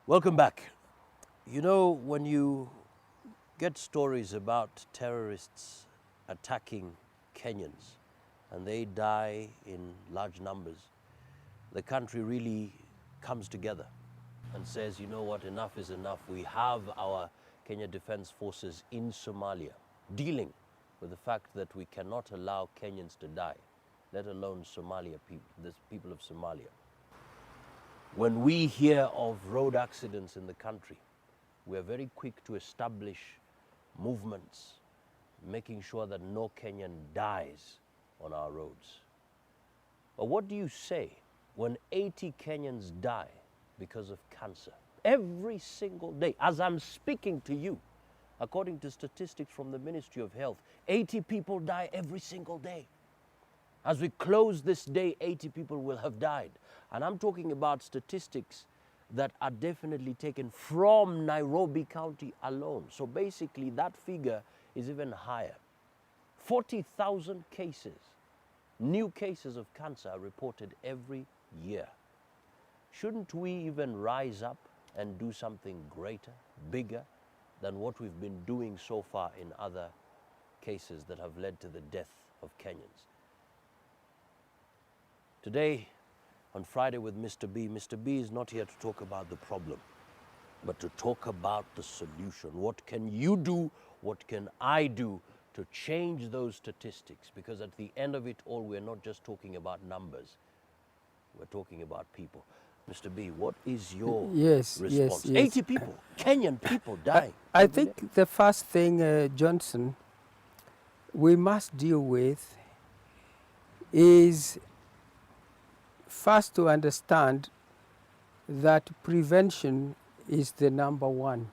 Welcome back. You know, when you get stories about terrorists attacking Kenyans and they die in large numbers, the country really comes together and says, you know what, enough is enough. We have our Kenya Defense Forces in Somalia dealing with the fact that we cannot allow Kenyans to die, let alone Somalia people, the people of Somalia. When we hear of road accidents in the country, we are very quick to establish movements, making sure that no Kenyan dies on our roads. But what do you say when 80 Kenyans die because of cancer? Every single day, as I'm speaking to you, according to statistics from the Ministry of Health, 80 people die every single day. As we close this day, 80 people will have died. And I'm talking about statistics that are definitely taken from Nairobi County alone. So basically that figure is even higher. 40,000 cases, new cases of cancer are reported every year. Shouldn't we even rise up and do something greater, bigger than what we've been doing so far in other cases that have led to the death of Kenyans? Today, on Friday with Mr. B is not here to talk about the problem, but to talk about the solution. What can you do? What can I do to change those statistics? Because at the end of it all, we're not just talking about numbers. We're talking about people. Mr. B, what is your response? 80 people, Kenyan people die. I think the first thing, Johnson, we must deal with is first to understand that prevention is the number one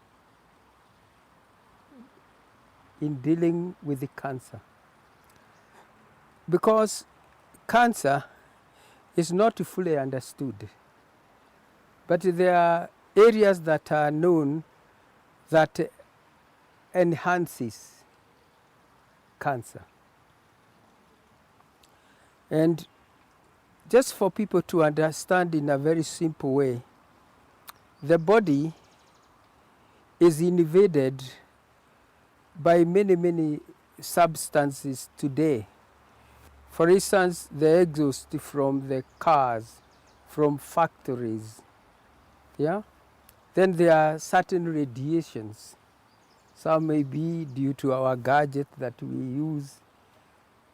in dealing with the cancer. Because cancer is not fully understood. But there are areas that are known that enhances cancer. And just for people to understand in a very simple way, the body is invaded by many substances today. For instance, the exhaust from the cars, from factories. Yeah? Then there are certain radiations. Some may be due to our gadget that we use,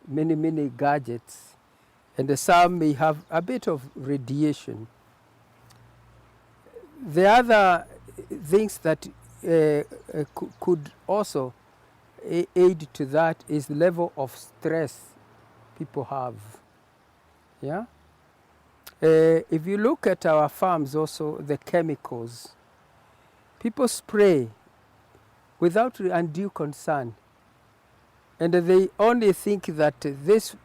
many gadgets. And some may have a bit of radiation. The other things that could also aid to that is the level of stress people have. Yeah? If you look at our farms also, the chemicals, people spray without undue concern. And they only think that this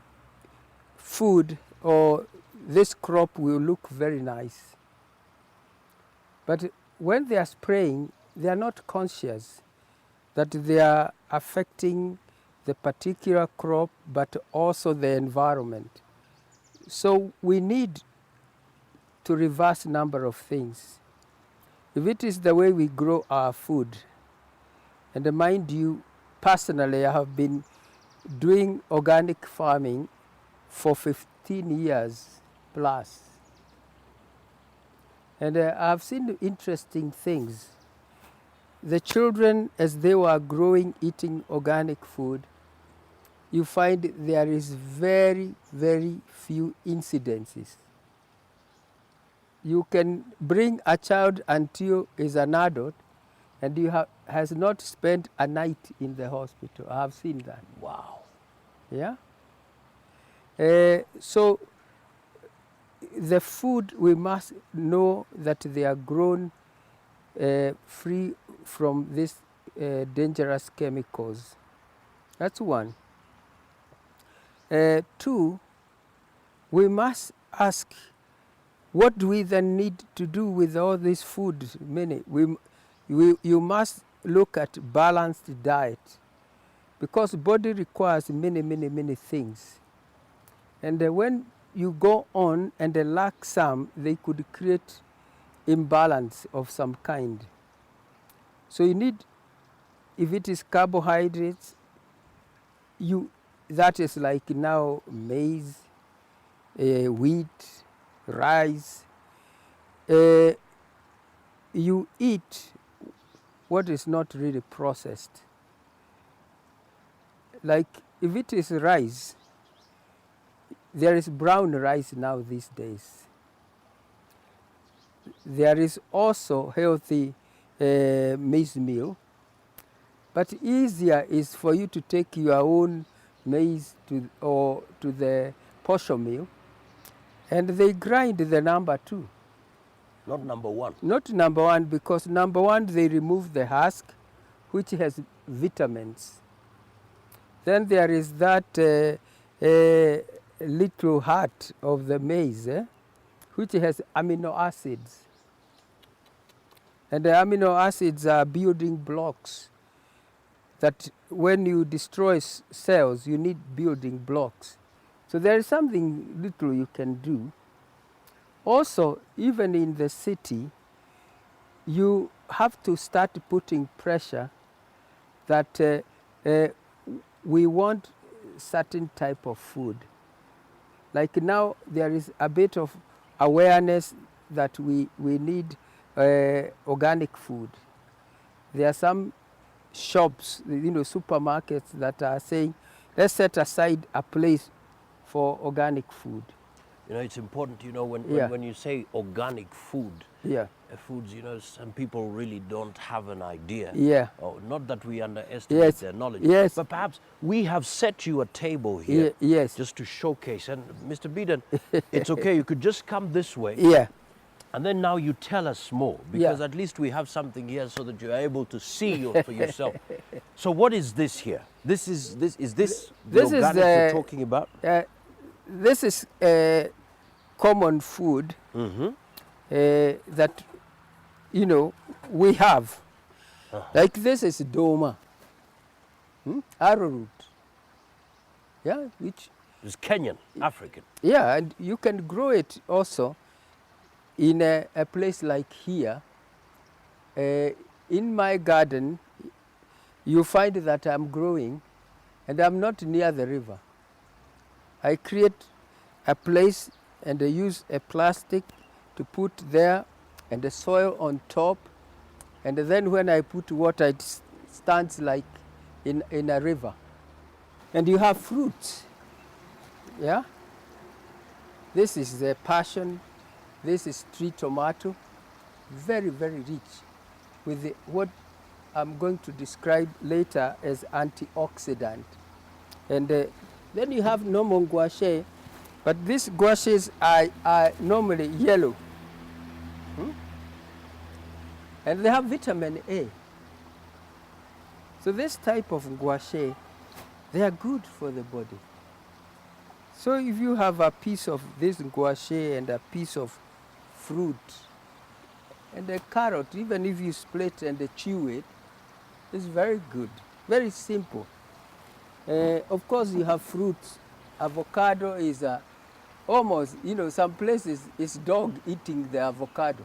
food or this crop will look very nice. But when they are spraying, they are not conscious that they are affecting the particular crop, but also the environment. So we need to reverse a number of things. If it is the way we grow our food, and mind you, personally, I have been doing organic farming for 15 years plus. And I've seen interesting things. The children, as they were growing, eating organic food, you find there is very few incidences. You can bring a child until is an adult, and he has not spent a night in the hospital. I have seen that. Wow. Yeah? So the food, we must know that they are grown free from these dangerous chemicals. That's one. Two, we must ask, what do we then need to do with all this food? You must look at balanced diet, because body requires many things. And when you go on and lack some, they could create imbalance of some kind. So you need, if it is carbohydrates, that is like now maize, wheat, rice. You eat what is not really processed. Like if it is rice, there is brown rice now these days. There is also healthy maize meal, but easier is for you to take your own maize to the posho mill, and they grind the number 2. Not number 1. Not number 1, because number 1 they remove the husk, which has vitamins. Then there is that little heart of the maize, which has amino acids. And the amino acids are building blocks that when you destroy cells, you need building blocks. So there is something little you can do. Also, even in the city, you have to start putting pressure that we want certain type of food. Like now, there is a bit of awareness that we need organic food. There are some shops, supermarkets that are saying, let's set aside a place for organic food. It's important, Yeah. when you say organic food, Yeah. foods, some people really don't have an idea. Yeah. Not that we underestimate Yes. their knowledge, Yes. but perhaps we have set you a table here Yes. just to showcase. And Mr. Beeden, it's okay, you could just come this way. Yeah. And then now you tell us more, because Yeah. at least we have something here so that you're able to see for yourself. So what is this here? Is this the This is organic we're talking about? This is common food that we have. Like this is doma, arrowroot. Yeah, which It's Kenyan, African. yeah, and you can grow it also in a place like here. In my garden, you find that I'm growing, and I'm not near the river. I create a place and I use a plastic to put there and the soil on top, and then when I put water, it stands like in a river. And you have fruits. Yeah? This is the passion. This is tree tomato. Very, very rich with what I'm going to describe later as antioxidant. And then you have normal gouache, but these gouaches are normally yellow. And they have vitamin A. So this type of gouache, they are good for the body. So if you have a piece of this gouache and a piece of fruit and a carrot, even if you split and chew it, it's very good, very simple. Of course, you have fruits. Avocado is almost, some places it's dog eating the avocado.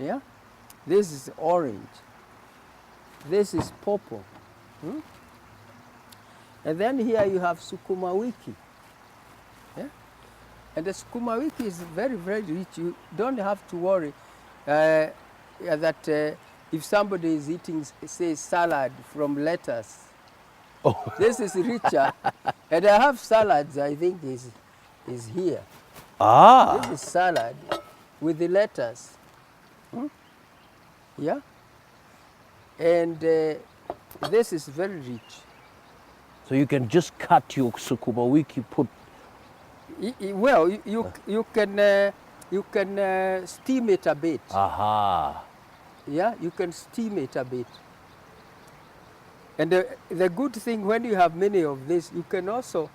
Yeah? This is orange. This is purple. And then here you have sukuma wiki. Yeah? And the sukuma wiki is very, very rich. You don't have to worry that if somebody is eating, say, salad from lettuce, this is richer. And I have salads, I think, is here. Ah. This is salad with the lettuce. Yeah? And this is very rich. So you can just cut your sukuma wiki, put... Well, you can steam it a bit. Aha. Yeah, you can steam it a bit. And the good thing, when you have many of this, you can also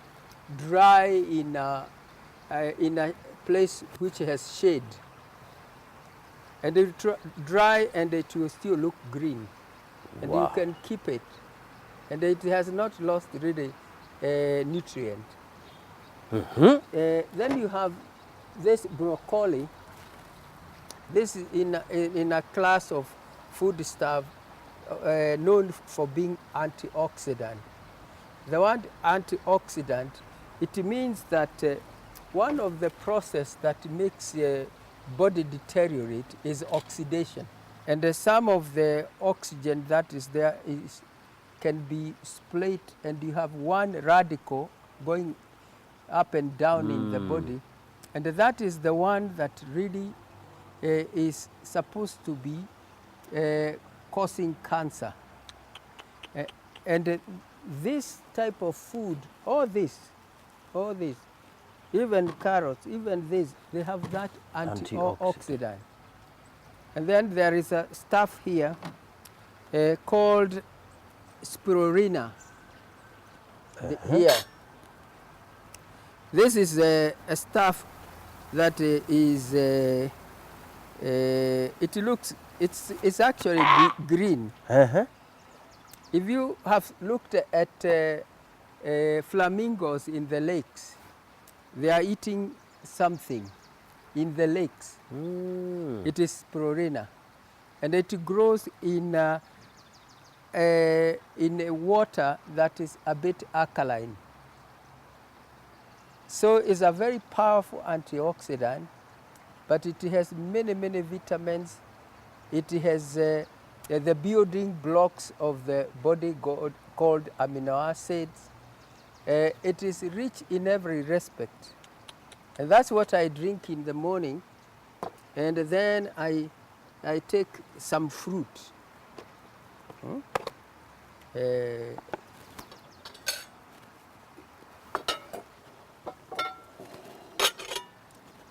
dry in a place which has shade. And it dry and it will still look green. And Wow. you can keep it. And it has not lost really nutrient. Then you have this broccoli. This is in a class of foodstuff known for being antioxidant. The word antioxidant, it means that one of the process that makes body deteriorate is oxidation. And some of the oxygen that is there can be split, and you have one radical going up and down in the body. And that is the one that really is supposed to be causing cancer. And this type of food, all this, even carrots, even this, they have that antioxidant. And then there is a stuff here called spirulina. Here. This is a stuff that is, it looks, it's actually green. If you have looked at flamingos in the lakes, they are eating something in the lakes. It is spirulina, and it grows in a water that is a bit alkaline. So it's a very powerful antioxidant, but it has many, many vitamins. It has the building blocks of the body called amino acids. It is rich in every respect. And that's what I drink in the morning. And then I take some fruit.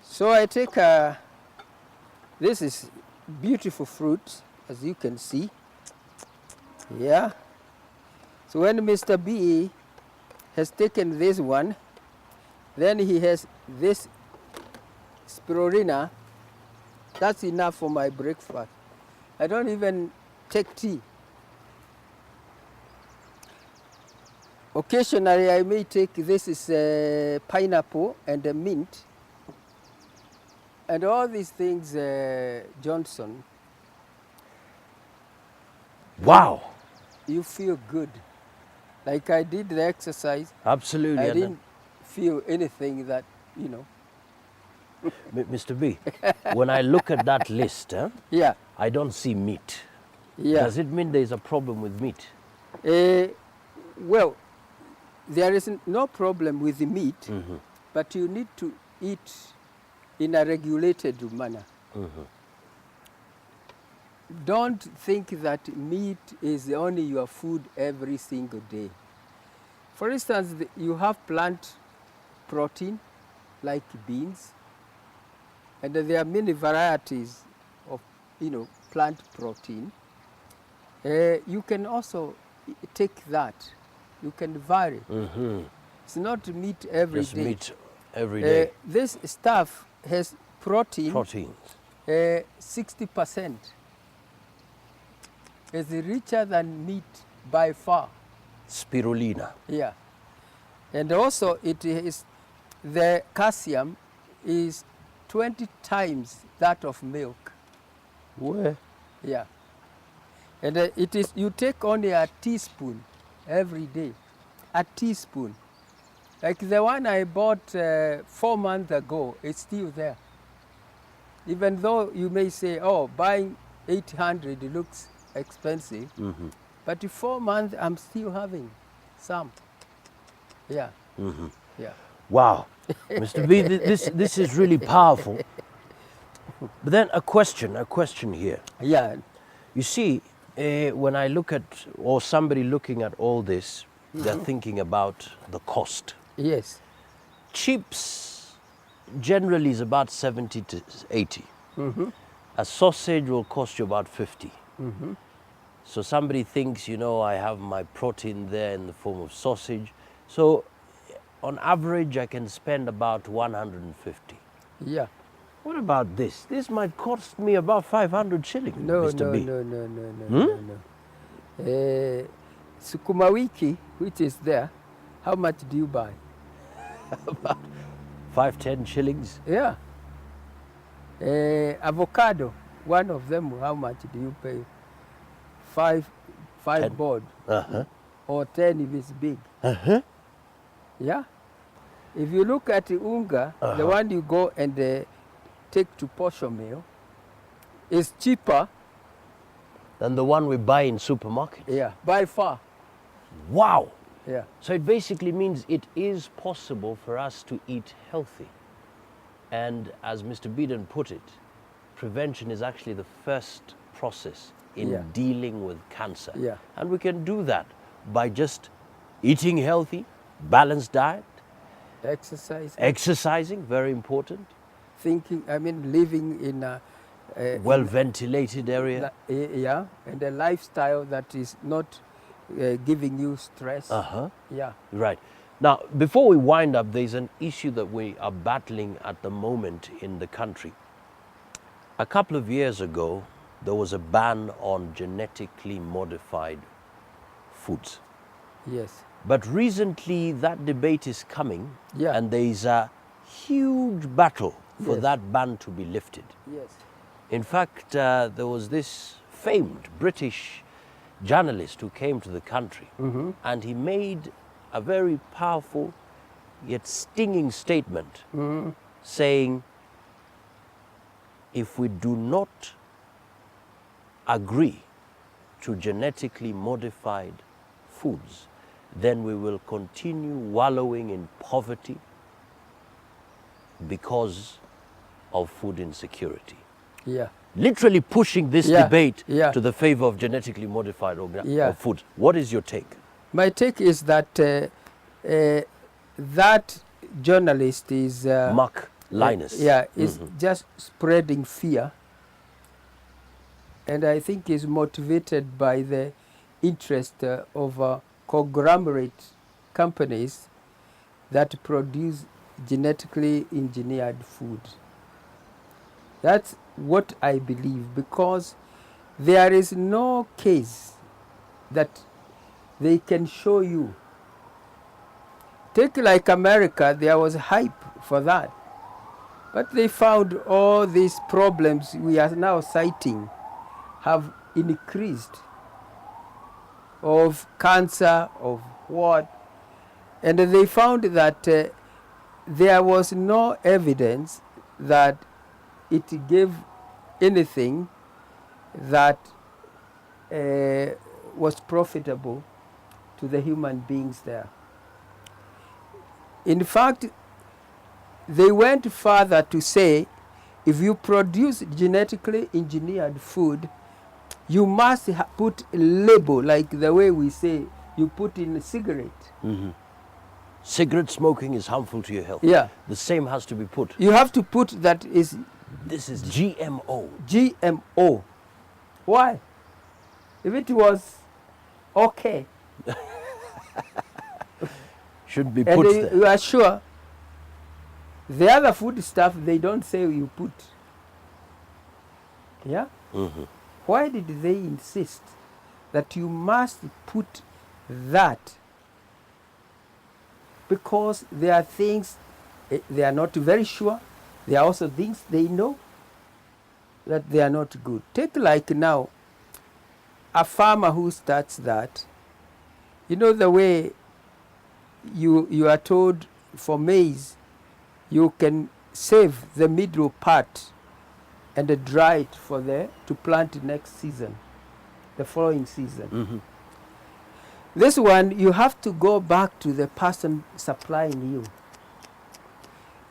So I take, this is beautiful fruit, as you can see. Yeah. So when Mr. B has taken this one, then he has this spirulina. That's enough for my breakfast. I don't even take tea. Occasionally I may take, this is pineapple and a mint. And all these things, Johnson. Wow. You feel good. Like I did the exercise. Absolutely. I didn't feel anything that, you know. Mr. B, when I look at that list, Yeah. I don't see meat. Yeah. Does it mean there's a problem with meat? Well, there is no problem with the meat, but you need to eat in a regulated manner. Don't think that meat is only your food every single day. For instance, you have plant protein, like beans, and there are many varieties of, plant protein. You can also take that. You can vary. It's not meat every Just day. meat every day. This stuff has proteins. 60%. It's richer than meat by far. Spirulina. Yeah. And also it is, the calcium is 20 times that of milk. Where? Yeah. And it is, you take only a teaspoon every day. A teaspoon. Like the one I bought 4 months ago, it's still there. Even though you may say, oh, buying 800 looks expensive, but in 4 months I'm still having some. Yeah. Yeah. Wow. Mr. B, this is really powerful. But then a question here. Yeah. You see, when I look at, or somebody looking at all this, they're thinking about the cost. Yes. Chips generally is about 70 to 80. A sausage will cost you about 50. So somebody thinks, I have my protein there in the form of sausage. So on average, I can spend about 150. Yeah. What about this? This might cost me about 500 shillings, No, Mr. B. no. Sukuma wiki, which is there, how much do you buy? About 5-10 shillings. Yeah. Avocado, one of them, how much do you pay? Five 10. board, Uh-huh. or 10 if it's big. Uh-huh. Yeah. If you look at the unga, the one you go and take to portion meal, is cheaper. Than the one we buy in supermarkets. Yeah, by far. Wow. Yeah. So it basically means it is possible for us to eat healthy. And as Mr. Beeden put it, prevention is actually the first process in Yeah. dealing with cancer. Yeah. And we can do that by just eating healthy, balanced diet, Exercise. exercising, very important, Living in a well-ventilated area. yeah, and a lifestyle that is not giving you stress. Uh-huh. Yeah. Right. Now, before we wind up, there's an issue that we are battling at the moment in the country. A couple of years ago, there was a ban on genetically modified foods. Yes. But recently, that debate is coming, Yeah. and there is a huge battle for Yes. that ban to be lifted. Yes. In fact, there was this famed British journalist who came to the country, and he made a very powerful yet stinging statement saying, if we do not agree to genetically modified foods, then we will continue wallowing in poverty because of food insecurity. Yeah. Literally pushing this Yeah, debate yeah. to the favor of genetically modified Yeah. food. What is your take? My take is that that journalist is Mark Linus. is just spreading fear, and I think is motivated by the interest of conglomerate companies that produce genetically engineered food. That's what I believe, because there is no case that they can show you. Take like America, there was hype for that. But they found all these problems we are now citing have increased, of cancer, of what. And they found that there was no evidence that it gave anything that was profitable to the human beings there. In fact, they went further to say, if you produce genetically engineered food, you must put a label, like the way we say you put in a cigarette. Cigarette smoking is harmful to your health. Yeah. The same has to be put. You have to put that is This is GMO. GMO. Why? If it was okay, Should be and put there. you are sure the other food stuff they don't say you put. Yeah? Why did they insist that you must put that? Because there are things they are not very sure. There are also things they know that they are not good. Take like now a farmer who starts that. You know the way you are told for maize, you can save the middle part and dry it for to plant next season, the following season. This one, you have to go back to the person supplying you.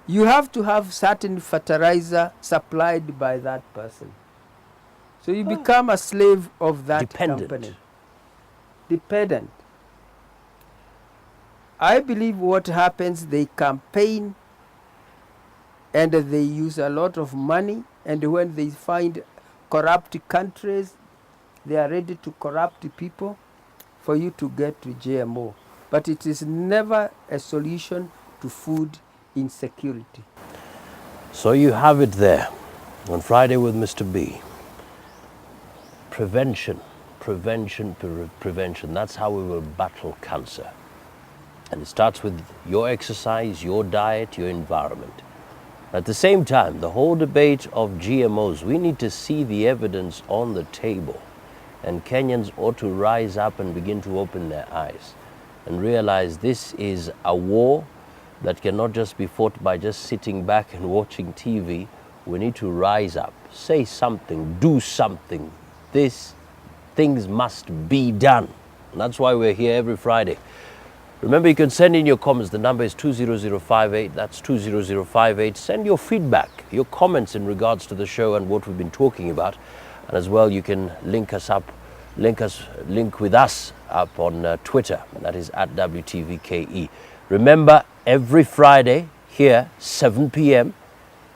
You have to have certain fertilizer supplied by that person. So you become a slave of that Dependent. company. Dependent. I believe what happens, they campaign and they use a lot of money, and when they find corrupt countries, they are ready to corrupt people for you to get to GMO. But it is never a solution to food insecurity. So you have it there on Friday with Mr. B. Prevention, prevention, prevention. That's how we will battle cancer. And it starts with your exercise, your diet, your environment. At the same time, the whole debate of GMOs, we need to see the evidence on the table. And Kenyans ought to rise up and begin to open their eyes and realize this is a war that cannot just be fought by just sitting back and watching TV. We need to rise up, say something, do something. Things must be done. And that's why we're here every Friday. Remember, you can send in your comments. The number is 20058. That's 20058. Send your feedback, your comments in regards to the show and what we've been talking about. And as well, you can link with us up on Twitter. That is at WTVKE. Remember, every Friday here, 7 p.m.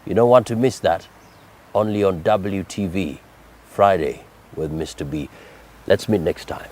You don't want to miss that. Only on WTV, Friday with Mr. B. Let's meet next time.